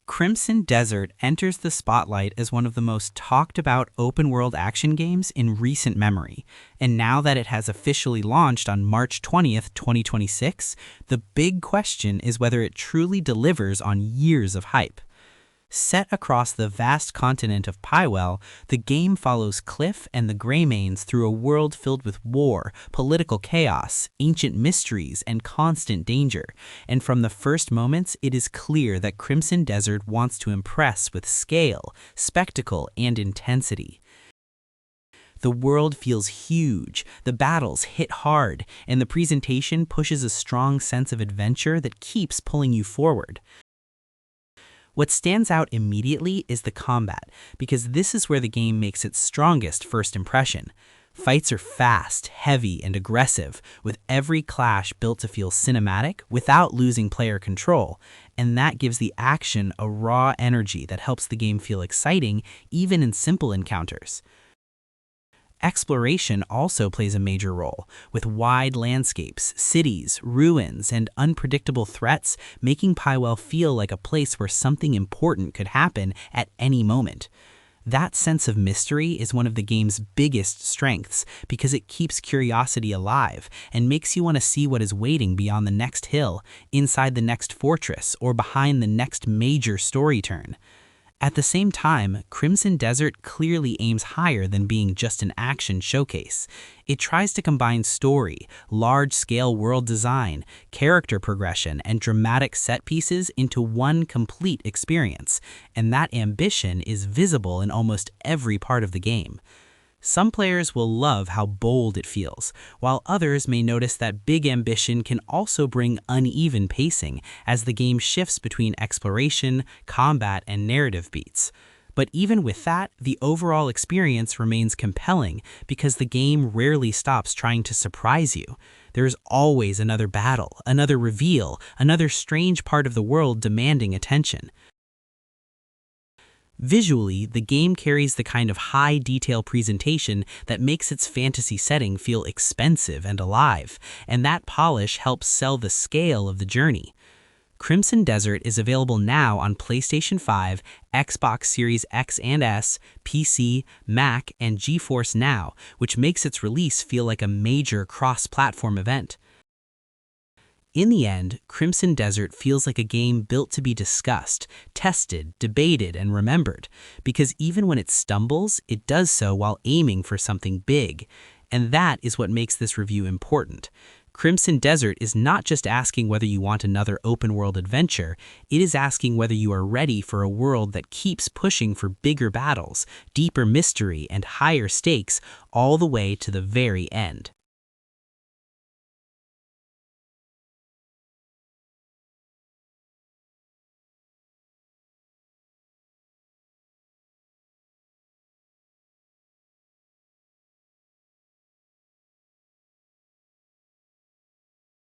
Crimson Desert enters the spotlight as one of the most talked about open-world action games in recent memory. And now that it has officially launched on March 20th, 2026, the big question is whether it truly delivers on years of hype. Set across the vast continent of Pywel, the game follows Kliff and the Greymanes through a world filled with war, political chaos, ancient mysteries, and constant danger. And from the first moments, it is clear that Crimson Desert wants to impress with scale, spectacle, and intensity. The world feels huge, the battles hit hard, and the presentation pushes a strong sense of adventure that keeps pulling you forward. What stands out immediately is the combat, because this is where the game makes its strongest first impression. Fights are fast, heavy, and aggressive, with every clash built to feel cinematic without losing player control, and that gives the action a raw energy that helps the game feel exciting even in simple encounters. Exploration also plays a major role, with wide landscapes, cities, ruins, and unpredictable threats making Pywel feel like a place where something important could happen at any moment. That sense of mystery is one of the game's biggest strengths because it keeps curiosity alive and makes you want to see what is waiting beyond the next hill, inside the next fortress, or behind the next major story turn. At the same time, Crimson Desert clearly aims higher than being just an action showcase. It tries to combine story, large-scale world design, character progression, and dramatic set pieces into one complete experience, and that ambition is visible in almost every part of the game. Some players will love how bold it feels, while others may notice that big ambition can also bring uneven pacing as the game shifts between exploration, combat, and narrative beats. But even with that, the overall experience remains compelling because the game rarely stops trying to surprise you. There's always another battle, another reveal, another strange part of the world demanding attention. Visually, the game carries the kind of high-detail presentation that makes its fantasy setting feel expensive and alive, and that polish helps sell the scale of the journey. Crimson Desert is available now on PlayStation 5, Xbox Series X and S, PC, Mac, and GeForce Now, which makes its release feel like a major cross-platform event. In the end, Crimson Desert feels like a game built to be discussed, tested, debated, and remembered, because even when it stumbles, it does so while aiming for something big. And that is what makes this review important. Crimson Desert is not just asking whether you want another open-world adventure, it is asking whether you are ready for a world that keeps pushing for bigger battles, deeper mystery, and higher stakes all the way to the very end.